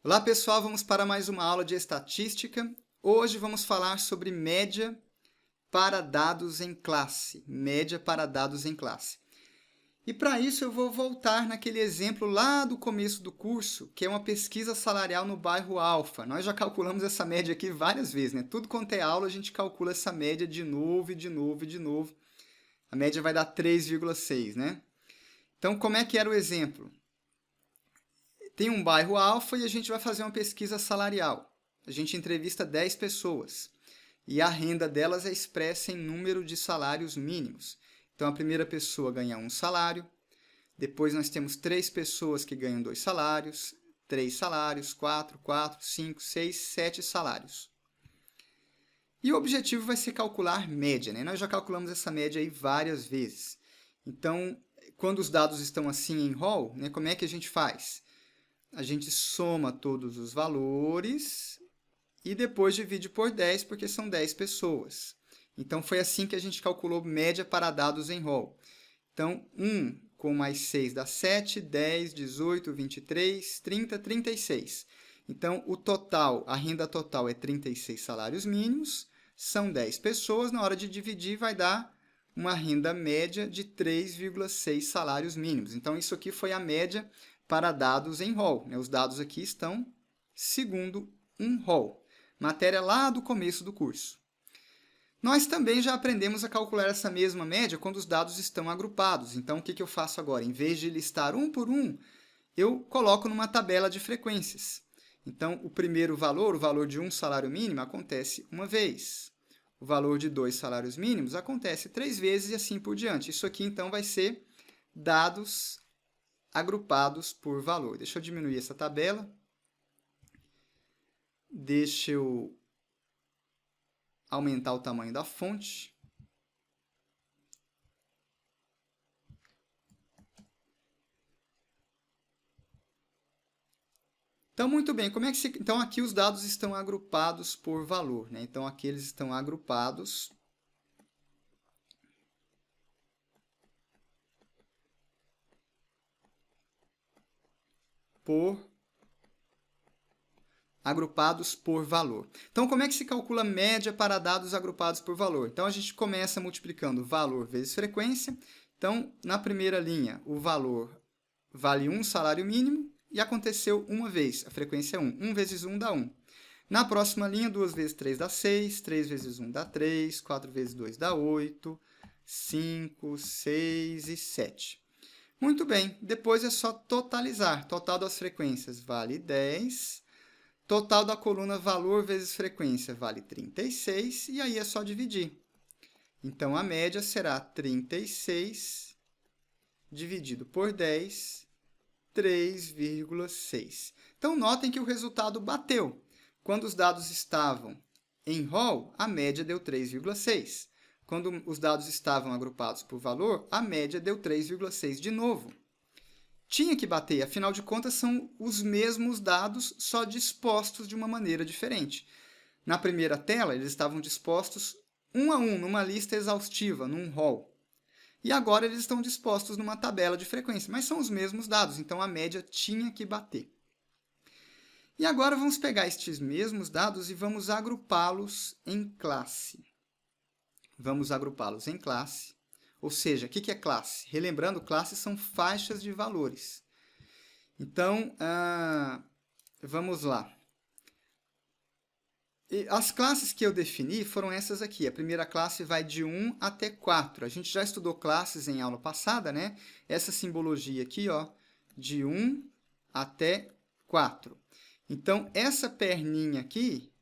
Olá pessoal, vamos para mais uma aula de estatística. Hoje vamos falar sobre média para dados em classe. Média para dados em classe. E para isso eu vou voltar naquele exemplo lá do começo do curso, que é uma pesquisa salarial no bairro Alfa. Nós já calculamos essa média aqui várias vezes, né? Tudo quanto é aula a gente calcula essa média de novo e de novo e de novo. A média vai dar 3,6, né? Então, como é que era o exemplo? Tem um bairro Alfa e a gente vai fazer uma pesquisa salarial. A gente entrevista 10 pessoas e a renda delas é expressa em número de salários mínimos. Então, a primeira pessoa ganha 1 salário, depois nós temos 3 pessoas que ganham 2 salários, 3 salários, 4, 5, 6, 7 salários. E o objetivo vai ser calcular média, né? Nós já calculamos essa média aí várias vezes. Então, quando os dados estão assim em rol, né, como é que a gente faz? A gente soma todos os valores e depois divide por 10, porque são 10 pessoas. Então, foi assim que a gente calculou média para dados em rol. Então, 1 com mais 6 dá 7, 10, 18, 23, 30, 36. Então, o total, a renda total é 36 salários mínimos, são 10 pessoas, na hora de dividir vai dar uma renda média de 3,6 salários mínimos. Então, isso aqui foi a média para dados em rol, né? Os dados aqui estão segundo um rol. Matéria lá do começo do curso. Nós também já aprendemos a calcular essa mesma média quando os dados estão agrupados. Então, o que eu faço agora? Em vez de listar um por um, eu coloco numa tabela de frequências. Então, o primeiro valor, o valor de 1 salário mínimo, acontece uma vez. O valor de 2 salários mínimos acontece 3 vezes e assim por diante. Isso aqui, então, vai ser dados agrupados por valor. Deixa eu diminuir essa tabela. Deixa eu aumentar o tamanho da fonte. Então, muito bem. Então, aqui os dados estão agrupados por valor, né? Então, aqui eles estão agrupados por valor. Então, como é que se calcula média para dados agrupados por valor? Então, a gente começa multiplicando valor vezes frequência. Então, na primeira linha, o valor vale 1 salário mínimo e aconteceu uma vez. A frequência é 1. 1 vezes 1 dá 1. Na próxima linha, 2 vezes 3 dá 6, 3 vezes 1 dá 3, 4 vezes 2 dá 8, 5, 6 e 7. Muito bem, depois é só totalizar. Total das frequências vale 10. Total da coluna valor vezes frequência vale 36, e aí é só dividir. Então, a média será 36 dividido por 10, 3,6. Então, notem que o resultado bateu. Quando os dados estavam em rol, a média deu 3,6. Quando os dados estavam agrupados por valor, a média deu 3,6 de novo. Tinha que bater, afinal de contas, são os mesmos dados, só dispostos de uma maneira diferente. Na primeira tela, eles estavam dispostos um a um, numa lista exaustiva, num rol. E agora eles estão dispostos numa tabela de frequência, mas são os mesmos dados, então a média tinha que bater. E agora vamos pegar estes mesmos dados e vamos agrupá-los em classe. Vamos agrupá-los em classe. Ou seja, o que é classe? Relembrando, classes são faixas de valores. Então, vamos lá. As classes que eu defini foram essas aqui. A primeira classe vai de 1 até 4. A gente já estudou classes em aula passada, né? Essa simbologia aqui, ó, de 1 até 4. Então, essa perninha aqui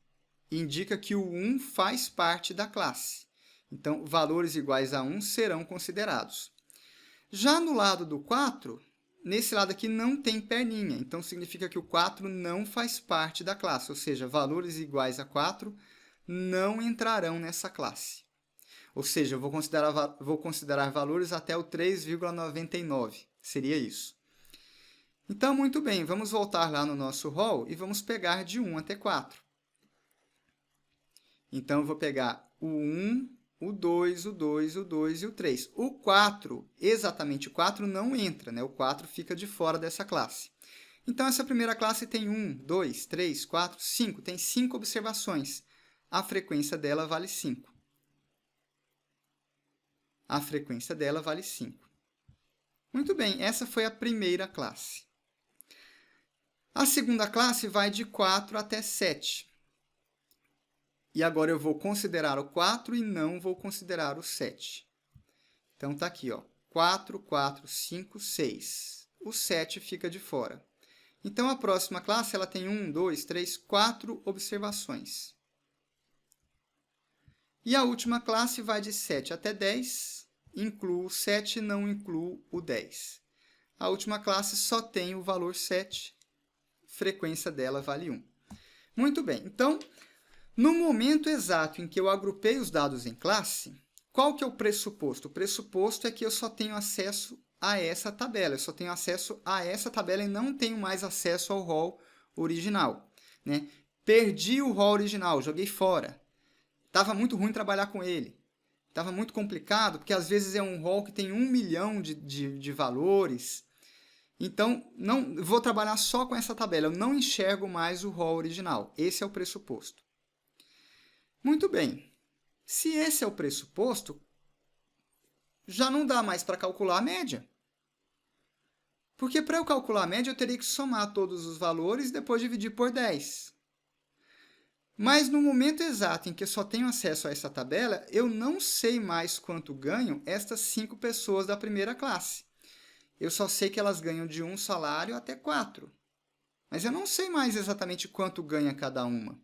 indica que o 1 faz parte da classe. Então, valores iguais a 1 serão considerados. Já no lado do 4, nesse lado aqui não tem perninha. Então, significa que o 4 não faz parte da classe. Ou seja, valores iguais a 4 não entrarão nessa classe. Ou seja, eu vou considerar valores até o 3,99. Seria isso. Então, muito bem. Vamos voltar lá no nosso rol e vamos pegar de 1 até 4. Então, eu vou pegar o 1 o 2, o 2, o 2 e o 3. O 4, exatamente o 4, não entra, né? O 4 fica de fora dessa classe. Então, essa primeira classe tem 1, 2, 3, 4, 5. Tem 5 observações. A frequência dela vale 5. A frequência dela vale 5. Muito bem, essa foi a primeira classe. A segunda classe vai de 4 até 7. E agora eu vou considerar o 4 e não vou considerar o 7. Então, está aqui, ó, 4, 4, 5, 6. O 7 fica de fora. Então, a próxima classe ela tem 1, 2, 3, 4 observações. E a última classe vai de 7 até 10, incluo o 7 e não incluo o 10. A última classe só tem o valor 7, frequência dela vale 1. Muito bem, então, no momento exato em que eu agrupei os dados em classe, qual que é o pressuposto? O pressuposto é que eu só tenho acesso a essa tabela. Eu só tenho acesso a essa tabela e não tenho mais acesso ao rol original, né? Perdi o rol original, joguei fora. Estava muito ruim trabalhar com ele. Estava muito complicado, porque às vezes é um rol que tem 1 milhão de valores. Então, não vou trabalhar só com essa tabela. Eu não enxergo mais o rol original. Esse é o pressuposto. Muito bem. Se esse é o pressuposto, já não dá mais para calcular a média. Porque para eu calcular a média, eu teria que somar todos os valores e depois dividir por 10. Mas no momento exato em que eu só tenho acesso a essa tabela, eu não sei mais quanto ganham estas 5 pessoas da primeira classe. Eu só sei que elas ganham de 1 salário até 4. Mas eu não sei mais exatamente quanto ganha cada uma.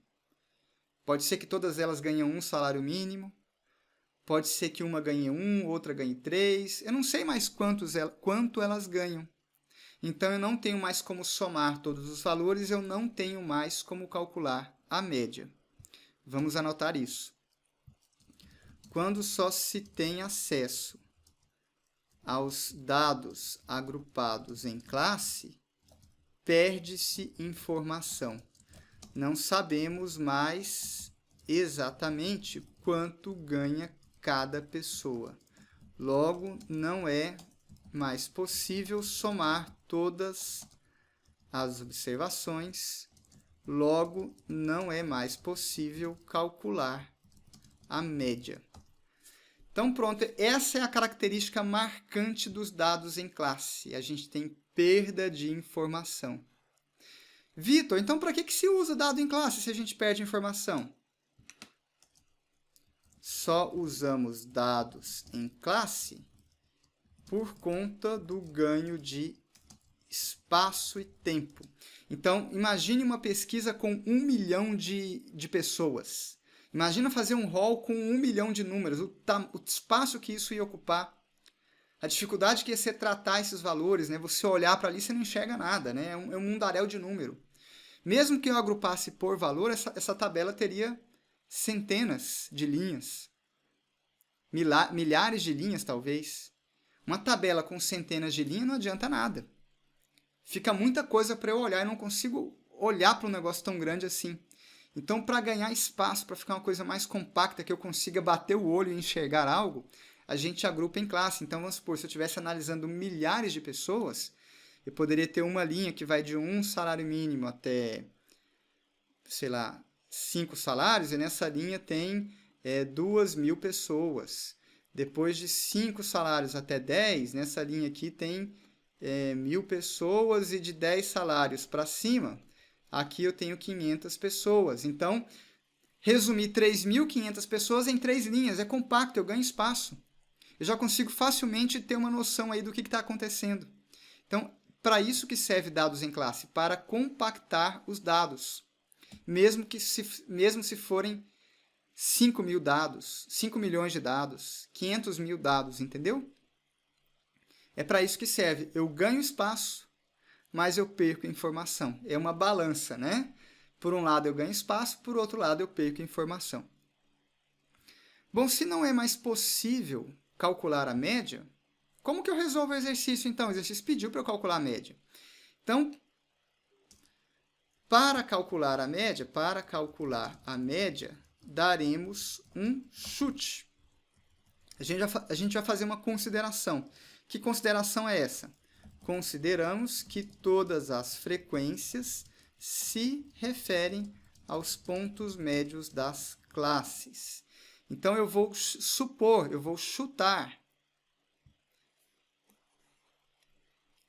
Pode ser que todas elas ganhem 1 salário mínimo. Pode ser que uma ganhe 1, outra ganhe 3. Eu não sei mais quanto elas ganham. Então, eu não tenho mais como somar todos os valores, eu não tenho mais como calcular a média. Vamos anotar isso. Quando só se tem acesso aos dados agrupados em classe, perde-se informação. Não sabemos mais exatamente quanto ganha cada pessoa. Logo, não é mais possível somar todas as observações. Logo, não é mais possível calcular a média. Então, pronto, essa é a característica marcante dos dados em classe. A gente tem perda de informação. Vitor, então para que se usa dado em classe se a gente perde informação? Só usamos dados em classe por conta do ganho de espaço e tempo. Então, imagine uma pesquisa com 1 milhão de pessoas. Imagina fazer um rol com 1 milhão de números, o espaço que isso ia ocupar. A dificuldade que ia ser tratar esses valores, né? Você olhar para ali, você não enxerga nada, né? É um mundaréu de número. Mesmo que eu agrupasse por valor, essa tabela teria centenas de linhas. Milhares de linhas, talvez. Uma tabela com centenas de linhas não adianta nada. Fica muita coisa para eu olhar e não consigo olhar para um negócio tão grande assim. Então, para ganhar espaço, para ficar uma coisa mais compacta, que eu consiga bater o olho e enxergar algo, a gente agrupa em classe. Então, vamos supor, se eu estivesse analisando milhares de pessoas, eu poderia ter uma linha que vai de 1 salário mínimo até, sei lá, 5 salários, e nessa linha tem 2.000 pessoas. Depois de 5 salários até 10, nessa linha aqui tem 1.000 pessoas, e de 10 salários para cima, aqui eu tenho 500 pessoas. Então, resumir 3.500 pessoas em 3 linhas é compacto, eu ganho espaço. Eu já consigo facilmente ter uma noção aí do que está acontecendo. Então, para isso que serve dados em classe, para compactar os dados. Mesmo se forem 5.000 dados, 5 milhões de dados, 500.000 dados, entendeu? É para isso que serve. Eu ganho espaço, mas eu perco informação. É uma balança, né? Por um lado eu ganho espaço, por outro lado eu perco informação. Bom, se não é mais possível calcular a média, como que eu resolvo o exercício, então? O exercício pediu para eu calcular a média. Então, para calcular a média, daremos um chute. a gente vai fazer uma consideração. Que consideração é essa? Consideramos que todas as frequências se referem aos pontos médios das classes. Então, eu vou supor, eu vou chutar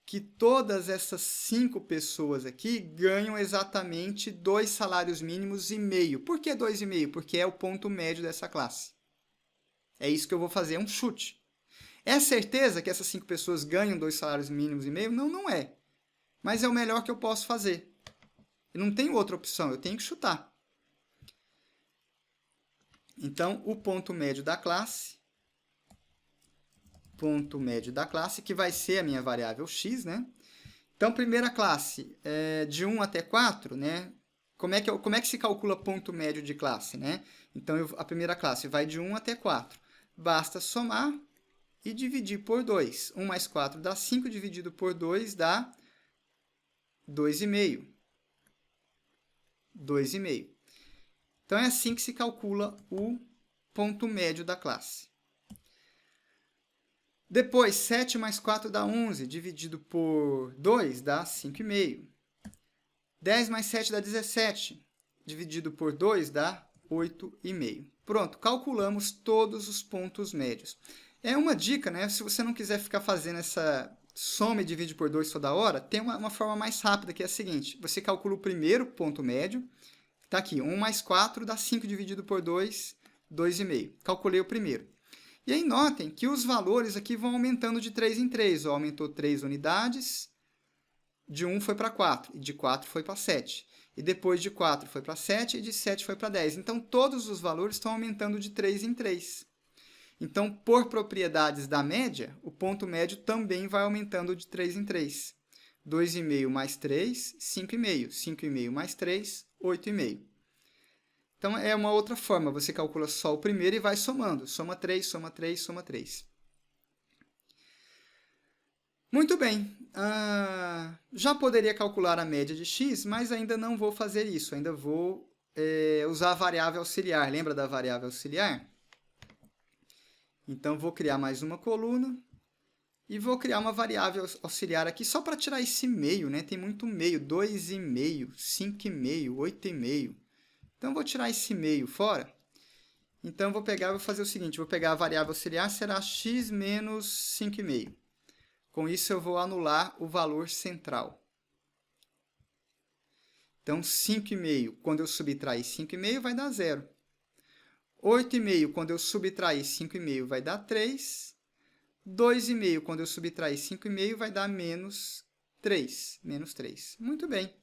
que todas essas 5 pessoas aqui ganham exatamente 2 salários mínimos e meio. Por que 2,5? Porque é o ponto médio dessa classe. É isso que eu vou fazer, é um chute. É certeza que essas 5 pessoas ganham 2 salários mínimos e meio? Não, não é. Mas é o melhor que eu posso fazer. Eu não tenho outra opção, eu tenho que chutar. Então, o ponto médio da classe, que vai ser a minha variável x, né? Então, primeira classe, de 1 até 4, né? Como é que se calcula ponto médio de classe, né? Então, a primeira classe vai de 1 até 4. Basta somar e dividir por 2. 1 mais 4 dá 5, dividido por 2 dá 2,5. 2,5. Então, é assim que se calcula o ponto médio da classe. Depois, 7 mais 4 dá 11, dividido por 2 dá 5,5. 10 mais 7 dá 17, dividido por 2 dá 8,5. Pronto, calculamos todos os pontos médios. É uma dica, né? Se você não quiser ficar fazendo essa soma e divide por 2 toda hora, tem uma forma mais rápida, que é a seguinte. Você calcula o primeiro ponto médio. Está aqui, 1 mais 4 dá 5 dividido por 2, 2,5. Calculei o primeiro. E aí, notem que os valores aqui vão aumentando de 3 em 3. Ó, aumentou 3 unidades, de 1 foi para 4, e de 4 foi para 7. E depois de 4 foi para 7, e de 7 foi para 10. Então, todos os valores estão aumentando de 3 em 3. Então, por propriedades da média, o ponto médio também vai aumentando de 3 em 3. 2,5 mais 3, 5,5. 5,5 mais 3, 8,5. Então, é uma outra forma. Você calcula só o primeiro e vai somando. Soma 3, soma 3, soma 3. Muito bem. Já poderia calcular a média de x, mas ainda não vou fazer isso. Ainda vou usar a variável auxiliar. Lembra da variável auxiliar? Então, vou criar mais uma coluna. E vou criar uma variável auxiliar aqui só para tirar esse meio, né? Tem muito meio. 2,5, 5,5, 8,5. Então, vou tirar esse meio fora. Então, vou fazer o seguinte. Vou pegar a variável auxiliar, será x menos 5,5. Com isso, eu vou anular o valor central. Então, 5,5, quando eu subtrair 5,5, vai dar 0. 8,5, quando eu subtrair 5,5, vai dar 3. 2,5, quando eu subtrair 5,5, vai dar menos 3. Menos 3. Muito bem.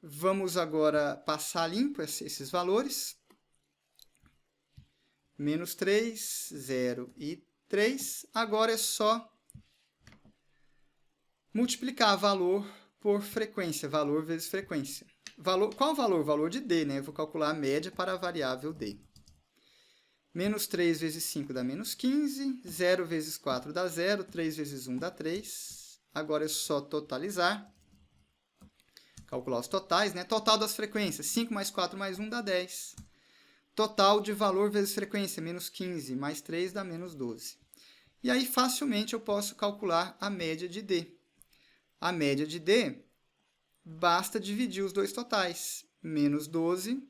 Vamos agora passar limpo esses valores. Menos 3, 0 e 3. Agora é só multiplicar valor por frequência. Valor vezes frequência. Qual o valor? Valor de D, né? Eu vou calcular a média para a variável D. Menos 3 vezes 5 dá menos 15. 0 vezes 4 dá 0. 3 vezes 1 dá 3. Agora é só totalizar. Calcular os totais, né? Total das frequências. 5 mais 4 mais 1 dá 10. Total de valor vezes frequência. Menos 15 mais 3 dá menos 12. E aí, facilmente, eu posso calcular a média de D. A média de D, basta dividir os dois totais. Menos 12.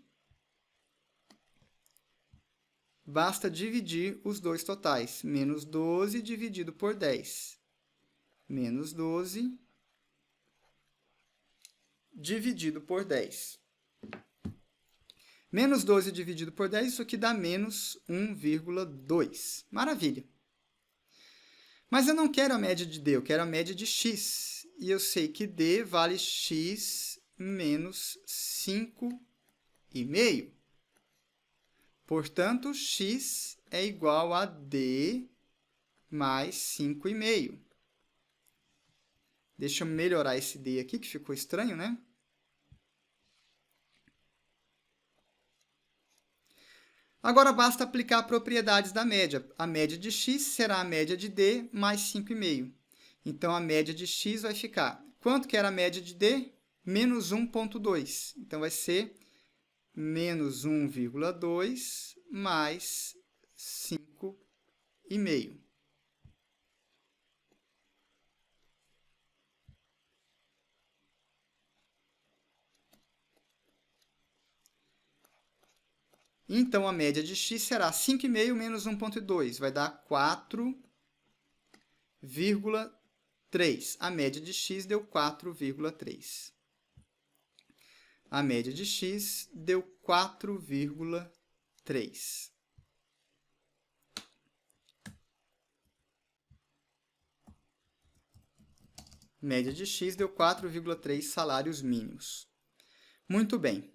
Basta dividir os dois totais. Menos 12 dividido por 10. Menos 12 dividido por 10. Menos 12 dividido por 10, isso aqui dá menos 1,2. Maravilha. Mas eu não quero a média de D, eu quero a média de x. E eu sei que D vale x menos 5,5. Portanto, x é igual a D mais 5,5. Deixa eu melhorar esse D aqui, que ficou estranho, né? Agora, basta aplicar propriedades da média. A média de x será a média de D mais 5,5. Então, a média de x vai ficar... Quanto que era a média de D? Menos 1,2. Então, vai ser menos 1,2 mais 5,5. Então, a média de x será 5,5 menos 1,2. Vai dar 4,3. A média de x deu 4,3. A média de x deu 4,3. Média de x deu 4,3 salários mínimos. Muito bem.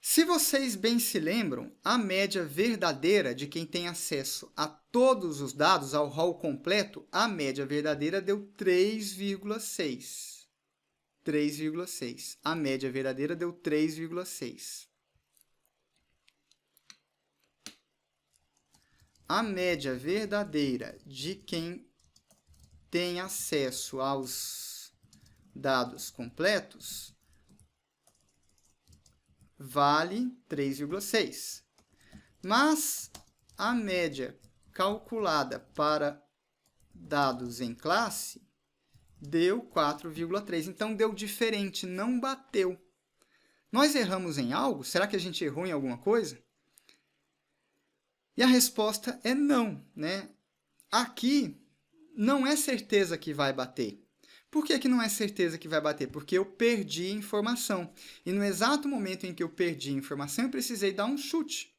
Se vocês bem se lembram, a média verdadeira de quem tem acesso a todos os dados, ao rol completo, a média verdadeira deu 3,6. 3,6. A média verdadeira deu 3,6. A média verdadeira de quem tem acesso aos dados completos vale 3,6. Mas a média calculada para dados em classe deu 4,3. Então, deu diferente, não bateu. Nós erramos em algo? Será que a gente errou em alguma coisa? E a resposta é não, né? Aqui, não é certeza que vai bater. Por que não é certeza que vai bater? Porque eu perdi informação. E no exato momento em que eu perdi informação, eu precisei dar um chute.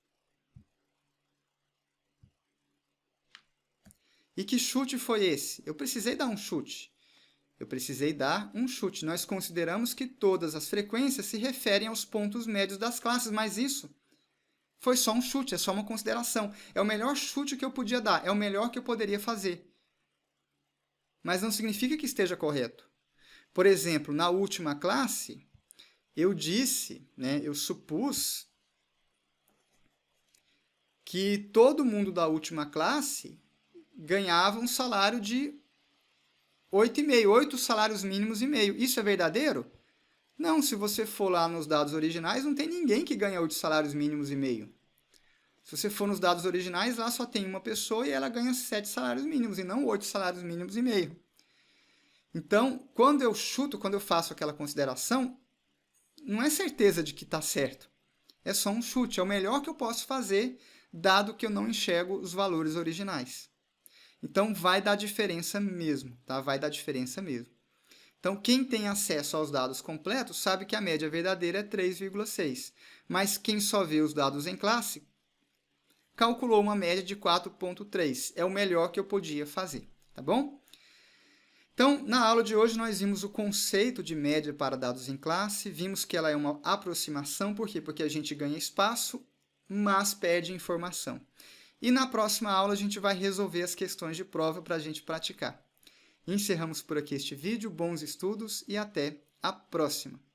E que chute foi esse? Eu precisei dar um chute. Nós consideramos que todas as frequências se referem aos pontos médios das classes, mas isso foi só um chute, é só uma consideração. É o melhor chute que eu podia dar, é o melhor que eu poderia fazer. Mas não significa que esteja correto. Por exemplo, na última classe, eu disse, eu supus que todo mundo da última classe ganhava um salário de 8,5, 8 salários mínimos e meio. Isso é verdadeiro? Não, se você for lá nos dados originais, não tem ninguém que ganha 8 salários mínimos e meio. Se você for nos dados originais, lá só tem uma pessoa e ela ganha 7 salários mínimos e não 8 salários mínimos e meio. Então, quando eu chuto, quando eu faço aquela consideração, não é certeza de que está certo. É só um chute, é o melhor que eu posso fazer, dado que eu não enxergo os valores originais. Então, vai dar diferença mesmo, tá? Vai dar diferença mesmo. Então, quem tem acesso aos dados completos sabe que a média verdadeira é 3,6. Mas quem só vê os dados em classe, calculou uma média de 4,3. É o melhor que eu podia fazer, tá bom? Então, na aula de hoje, nós vimos o conceito de média para dados em classe, vimos que ela é uma aproximação, por quê? Porque a gente ganha espaço, mas perde informação. E na próxima aula, a gente vai resolver as questões de prova para a gente praticar. Encerramos por aqui este vídeo, bons estudos e até a próxima!